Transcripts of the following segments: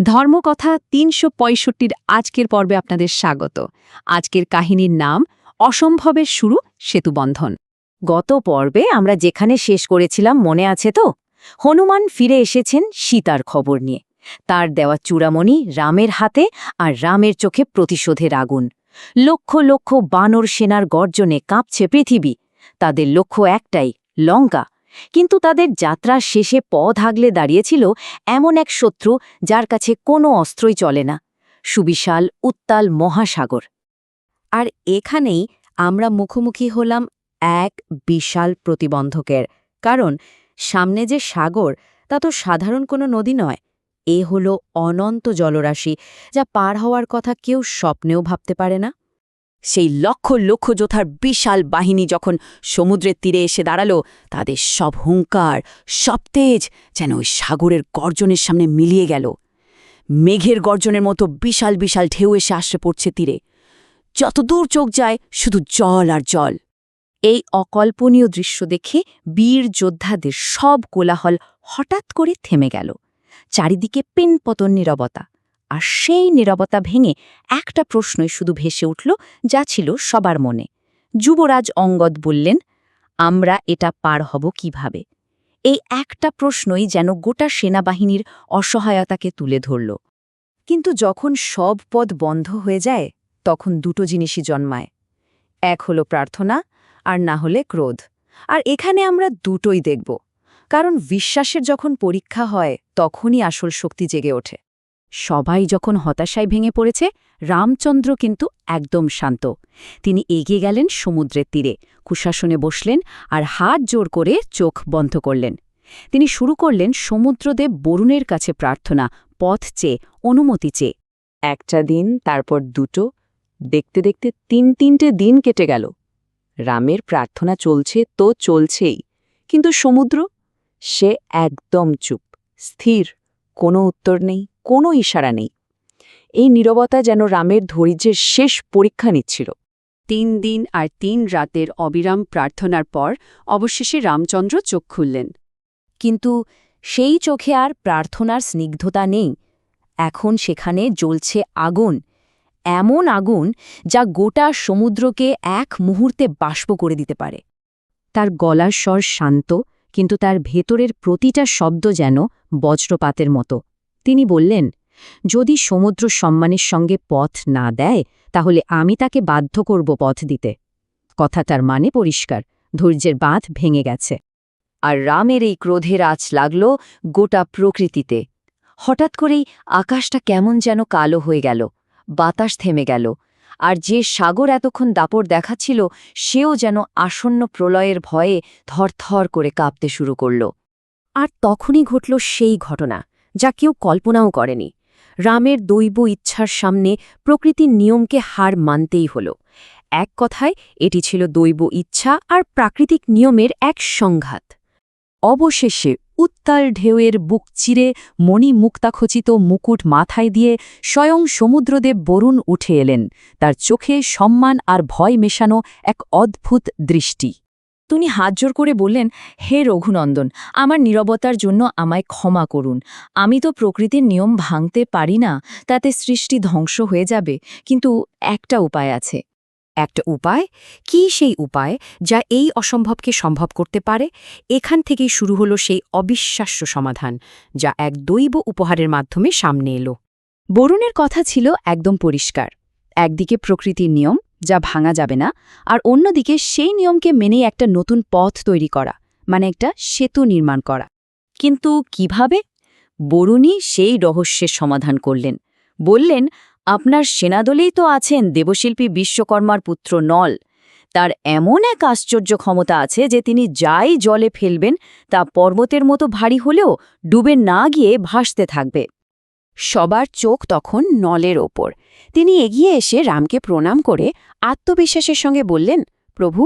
ধর্মকথা ৩৬৫-র আজকের পর্বে আপনাদের স্বাগত। আজকের কাহিনীর নাম অসম্ভবের শুরু সেতুবন্ধন। গত পর্বে আমরা যেখানে শেষ করেছিলাম মনে আছে তো? হনুমান ফিরে এসেছেন সীতার খবর নিয়ে। তার দেওয়া চূড়ামণি রামের হাতে, আর রামের চোখে প্রতিশোধের আগুন। লক্ষ লক্ষ বানর সেনার গর্জনে কাঁপছে পৃথিবী। তাদের লক্ষ্য একটাই, লঙ্কা। কিন্তু তাদের যাত্রার শেষে পথ আগলে দাঁড়িয়েছিল এমন এক শত্রু যার কাছে কোনো অস্ত্রই চলে না, সুবিশাল উত্তাল মহাসাগর। আর এখানেই আমরা মুখোমুখি হলাম এক বিশাল প্রতিবন্ধকের। কারণ সামনে যে সাগর, তা তো সাধারণ কোনো নদী নয়। এ হলো অনন্ত জলরাশি, যা পার হওয়ার কথা কেউ স্বপ্নেও ভাবতে পারে না। সেই লক্ষ লক্ষ যোদ্ধার বিশাল বাহিনী যখন সমুদ্রের তীরে এসে দাঁড়ালো, তাদের সব হুঙ্কার, সব তেজ যেন ওই সাগরের গর্জনের সামনে মিলিয়ে গেল। মেঘের গর্জনের মতো বিশাল বিশাল ঢেউ এসে আশ্রে পড়ছে তীরে। যতদূর চোখ যায় শুধু জল আর জল। এই অকল্পনীয় দৃশ্য দেখে বীর যোদ্ধাদের সব কোলাহল হঠাৎ করে থেমে গেল। চারিদিকে পিনপতন নীরবতা। আর সেই নীরবতা ভেঙে একটা প্রশ্নই শুধু ভেসে উঠল, যা ছিল সবার মনে। যুবরাজ অঙ্গদ বললেন, আমরা এটা পার হব কিভাবে? এই একটা প্রশ্নই যেন গোটা সেনাবাহিনীর অসহায়তাকে তুলে ধরল। কিন্তু যখন সব পথ বন্ধ হয়ে যায়, তখন দুটো জিনিসই জন্মায়। এক হলো প্রার্থনা, আর না হলে ক্রোধ। আর এখানে আমরা দুটোই দেখব। কারণ বিশ্বাসের যখন পরীক্ষা হয়, তখনই আসল শক্তি জেগে ওঠে। সবাই যখন হতাশায় ভেঙে পড়েছে, রামচন্দ্র কিন্তু একদম শান্ত। তিনি এগিয়ে গেলেন সমুদ্রের তীরে, কুশাসনে বসলেন আর হাত জোর করে চোখ বন্ধ করলেন। তিনি শুরু করলেন সমুদ্রদেব বরুণের কাছে প্রার্থনা, পথ চেয়ে, অনুমতি চেয়ে। একটা দিন, তারপর দুটো, দেখতে দেখতে তিনটে দিন কেটে গেল। রামের প্রার্থনা চলছে তো চলছেই, কিন্তু সমুদ্র, সে একদম চুপ, স্থির। কোনো উত্তর নেই, কোনো ইশারা নেই। এই নীরবতা যেন রামের ধৈর্যের শেষ পরীক্ষা নিচ্ছিল। 3 দিন আর 3 রাতের অবিরাম প্রার্থনার পর অবশেষে রামচন্দ্র চোখ খুললেন। কিন্তু সেই চোখে আর প্রার্থনার স্নিগ্ধতা নেই। এখন সেখানে জ্বলছে আগুন, এমন আগুন যা গোটা সমুদ্রকে এক মুহূর্তে বাষ্প করে দিতে পারে। তার গলার স্বর শান্ত, কিন্তু তার ভেতরের প্রতিটা শব্দ যেন বজ্রপাতের মতো। তিনি বললেন, যদি সমুদ্র সম্মানের সঙ্গে পথ না দেয়, তাহলে আমি তাকে বাধ্য করব পথ দিতে। কথাটার মানে পরিষ্কার, ধৈর্যের বাঁধ ভেঙে গেছে। আর রামের এই ক্রোধের আঁচ লাগল গোটা প্রকৃতিতে। হঠাৎ করেই আকাশটা কেমন যেন কালো হয়ে গেল, বাতাস থেমে গেল। আর যে সাগর এতক্ষণ দাপট দেখাচ্ছিল, সেও যেন আসন্ন প্রলয়ের ভয়ে থরথর করে কাঁপতে শুরু করল। আর তখনই ঘটল সেই ঘটনা, যা কেউ কল্পনাও করেনি। রামের দৈব ইচ্ছার সামনে প্রকৃতির নিয়মকে হার মানতেই হল। এক কথায়, এটি ছিল দৈব ইচ্ছা আর প্রাকৃতিক নিয়মের এক সংঘাত। অবশেষে উত্তাল ঢেউয়ের বুক চিরে মণিমুক্তাখচিত মুকুট মাথায় দিয়ে স্বয়ং সমুদ্রদেব বরুণ উঠে এলেন, তার চোখে সম্মান আর ভয় মেশানো এক অদ্ভুত দৃষ্টি। তিনি হাত জোর করে বললেন, হে রঘুনন্দন, আমার নীরবতার জন্য আমায় ক্ষমা করুন। আমি তো প্রকৃতির নিয়ম ভাঙতে পারি না, তাতে সৃষ্টি ধ্বংস হয়ে যাবে। কিন্তু একটা উপায় আছে। একটা উপায়? কি সেই উপায় যা এই অসম্ভবকে সম্ভব করতে পারে? এখান থেকেই শুরু হলো সেই অবিশ্বাস্য সমাধান, যা এক দৈব উপহারের মাধ্যমে সামনে এলো। বরুণের কথা ছিল একদম পরিষ্কার। একদিকে প্রকৃতির নিয়ম, যা ভাঙা যাবে না, আর অন্যদিকে সেই নিয়মকে মেনে একটা নতুন পথ তৈরি করা, মানে একটা সেতু নির্মাণ করা। কিন্তু কিভাবে? বরুণই সেই রহস্যের সমাধান করলেন। বললেন, আপনার সেনাদলেই তো আছেন দেবশিল্পী বিশ্বকর্মার পুত্র নল। তার এমন এক আশ্চর্য ক্ষমতা আছে যে তিনি যাই জলে ফেলবেন, তা পর্বতের মতো ভারী হলেও ডুবে না গিয়ে ভাসতে থাকবে। সবার চোখ তখন নলের ওপর। তিনি এগিয়ে এসে রামকে প্রণাম করে আত্মবিশ্বাসের সঙ্গে বললেন, প্রভু,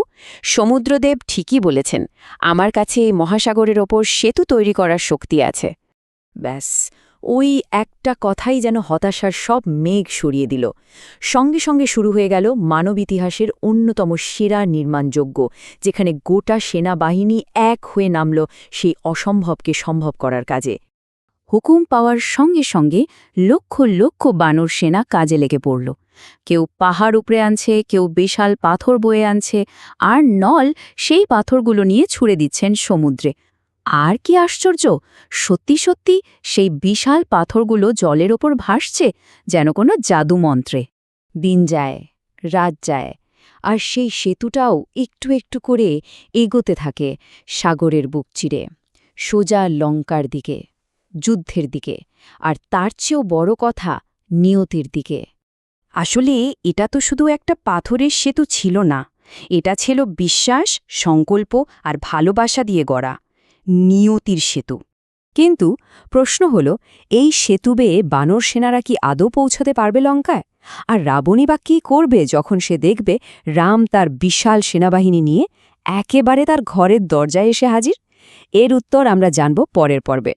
সমুদ্রদেব ঠিকই বলেছেন, আমার কাছে এই মহাসাগরের ওপর সেতু তৈরি করার শক্তি আছে। ব্যাস, ওই একটা কথাই যেন হতাশার সব মেঘ সরিয়ে দিল। সঙ্গে সঙ্গে শুরু হয়ে গেল মানব ইতিহাসের অন্যতম সেরা নির্মাণযোগ্য, যেখানে গোটা সেনাবাহিনী এক হয়ে নামল সেই অসম্ভবকে সম্ভব করার কাজে। হুকুম পাওয়ার সঙ্গে সঙ্গে লক্ষ লক্ষ বানর সেনা কাজে লেগে পড়ল। কেউ পাহাড় উপড়ে আনছে, কেউ বিশাল পাথর বয়ে আনছে, আর নল সেই পাথরগুলো নিয়ে ছুঁড়ে দিচ্ছেন সমুদ্রে। আর কি আশ্চর্য, সত্যি সত্যি সেই বিশাল পাথরগুলো জলের ওপর ভাসছে, যেন কোনো জাদুমন্ত্রে। দিন যায়, রাত যায়, আর সেই সেতুটাও একটু একটু করে এগোতে থাকে সাগরের বুক চিরে, সোজা লঙ্কার দিকে, যুদ্ধের দিকে, আর তার চেয়েও বড় কথা, নিয়তির দিকে। আসলে এটা তো শুধু একটা পাথরের সেতু ছিল না, এটা ছিল বিশ্বাস, সংকল্প আর ভালোবাসা দিয়ে গড়া নিয়তির সেতু। কিন্তু প্রশ্ন হল, এই সেতু বেয়ে বানর সেনারা কি আদৌ পৌঁছাতে পারবে লঙ্কায়? আর রাবণী বা কী করবে যখন সে দেখবে রাম তার বিশাল সেনাবাহিনী নিয়ে একেবারে তার ঘরের দরজায় এসে হাজির? এর উত্তর আমরা জানব পরের পর্বে।